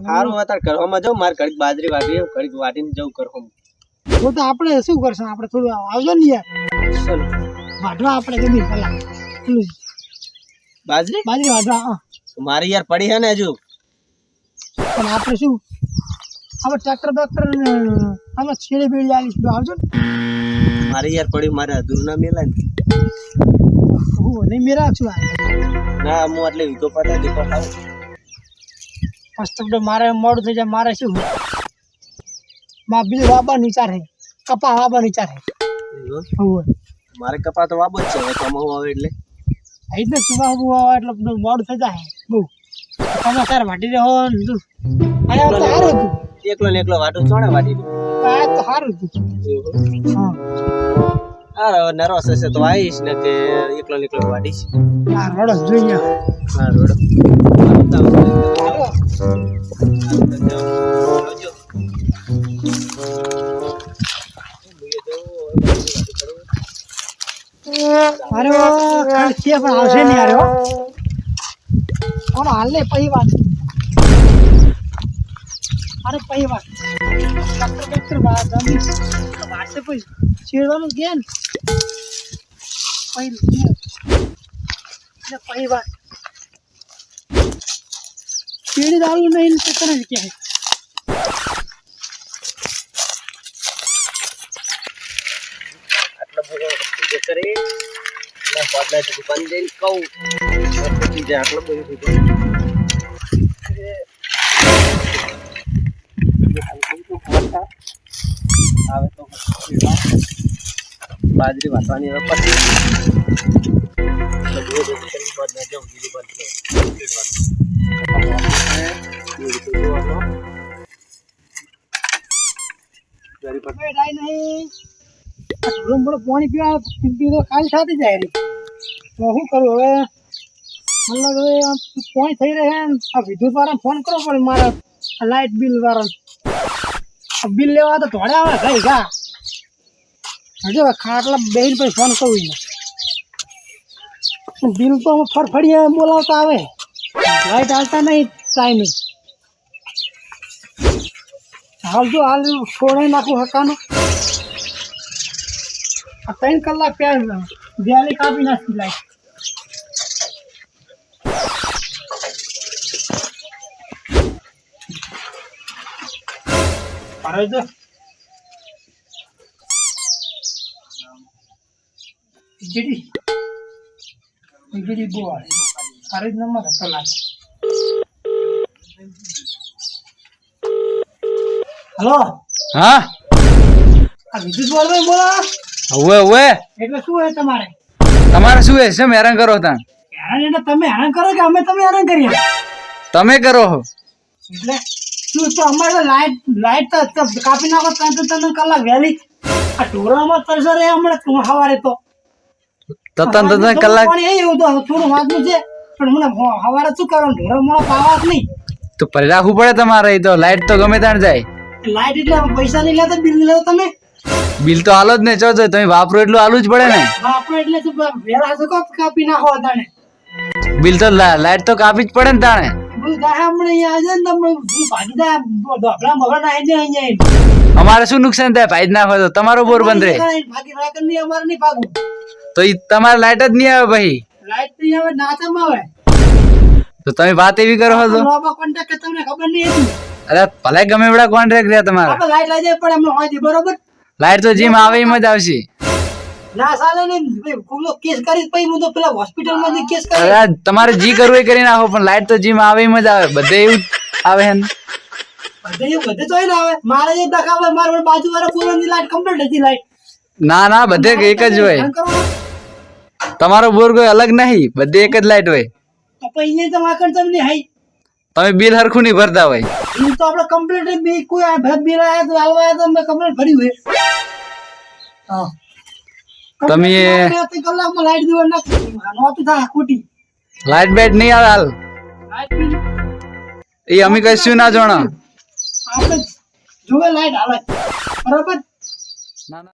હારું હતા ઘરમાં જાઉં માર ઘડીક બાજરી વાટી ઘડીક વાટીને જવું કરહો वो तो આપણે શું કરશું આપણે થોડું આવજો ને યાર ચલ વાઢવા આપણે ગમી પેલા બાજરી બાજરી વાઢવા હા મારી યાર પડી હે ને હજુ પણ આપણે શું આપણે ટ્રેક્ટર બેક્ટર આમાં છેડે બેડી આલી તો આવજો ને મારી યાર પડી મારે અધૂર ના મેલાય ને હું નહીં મેરા છું ના હું એટલે વિગો પતા દીકો ખાવ ફર્સ્ટ તો મારે મોડું થઈ જાય મારે શું માં બીજું વાબા વિચાર હે કપા વાબા વિચાર હે હોય મારે કપા તો વાબો જ છે હવે કમાવું આવે એટલે આઈ તો સુબહ આવે એટલે મોડું થઈ જાય બહુ તમે સર વાટી રહો આયા તો સારું હતું એકલો ને એકલો વાટું ચોણે વાટી આયા તો સારું હતું હા હા નર્વસ હશે તો આવીશ ને કે એકલો ને એકલો વાટીશ આ રોડો જોઈએ હા રોડો अरे वो खर्चे पण आवशे नहीं अरे वो और हालने पही बात अरे पही बात डॉक्टर बात जमीन बात से पही छेड़વાનું કે ને पही बात छेड़ी डालू नहीं तो तरह क्या है करे ना पाटला दुकान देन कहू પછી જે આટલો બધો આવે તો બાજરી વાટવાની હવે પછી पानी पीवा तो खाली थी जाए रही तो शू करूँ हमें मतलब पानी थी रहे आ विद्युत वाला फोन करो पड़े मारा लाइट बिल वाला बिल लेवा तो थोड़े आवे गई का हजू खाटला बेन पे फोन करूँ बिल तो फड़फड़ी बोलावता आवे लाइट हालता नहीं टाइम हाल जो हाल छोड़े नाखू हकानो 3 કલાક પ્યાર દિવાળી કાપી નાખી લાઈટ અરે તો વીજળી બહુ આવે અરે નંબર કલાક હેલો હા આ વિદ્યુત બોર્ડ બોલા હવે હવે એટલે શું હે તમારે તમારે શું હે કેમ હેરાન કરો તા હેરાન એટલે તમે હેરાન કરો કે અમે તમે હેરાન કરીએ તમે કરો છો એટલે શું તો અમારે લાઈટ તો કાપી નાખો 3 કલાક વહેલી આ ઢોરામાં તરસે રે હમણાં તું સવારે તો તતન કલાક પાણી એવું તો થોડું વાગનું છે પણ મને સવારે શું કરવાનું ઢોરા મોળા પાવા જ નહીં તો પર રાખવું પડે તમારે તો લાઈટ તો ગમે ત્યાં જાય લાઈટ એટલે પૈસા નહીં લેતા બિલ નહીં લેતા તમે બિલ તો હાલો જ ને ચો તમે વાપરો એટલું હાલું જ પડે ને આપણે એટલે તો વેલા તો કાપી નાખો તાણે બિલ તો લાઈટ તો કાપી જ પડે ને તાણે બધું દાહે હમણાં અહીંયા આજે ને તમે ભાગી જાય ડોબલા મગર ના અહીંયા અમારે શું નુકસાન થાય ભાઈ જ નાખો તો તમારો બોર બંધ રહે ભાગી રાખે નહીં અમારે નહીં ભાગવું તો ઈ તમારે લાઈટ જ નહીં આવે ભાઈ લાઈટ નહીં આવે નાચામાં આવે તો તમે વાત એવી કરો છો તો લોબા કોન્ટેક્ટ તમને ખબર નહીં હતી અરે ભલે ગમે એવડા કોન્ટ્રાક્ટ રહ્યા તમારા આપણે લાઈટ લઈ જાય પણ અમે હોજી બરોબર લાઈટ તો જીમ આવે એમ જ આવશે ના સાલે ને કોમનો કેસ કરી પછી હું તો પેલા હોસ્પિટલ માંથી કેસ કરી અરે તમારે જી કરવું એ કરી નાખો પણ લાઈટ તો જીમ આવે એમ જ આવે બધે એવું આવે હે બધે તો ના આવે મારે જે દખાવે મારા બાજુ વાળા પૂરની લાઈટ કમ્પ્લીટ હતી લાઈટ ના ના બધે એક જ હોય તમારો બોર કોઈ અલગ નહીં બધે એક જ લાઈટ હોય તો પછી તો વાકણ તમને હાઈ તમે બિલ હરખું નહીં ભરતા હોય બિલ તો આપણે કમ્પ્લીટ બી કોઈ આ બિલ આયા તો હાલવા આયા તો અમે કમ્પ્લીટ ભર્યું હોય હા તમે કલાકમાં લાઈટ દેવા નાખી નહોતું થાય ખોટી લાઈટ બેટ નહીં આવે હાલ લાઈટ બિલ એ અમે કશું ના જાણો આપણે જોવે લાઈટ હાલે બરાબર ના ના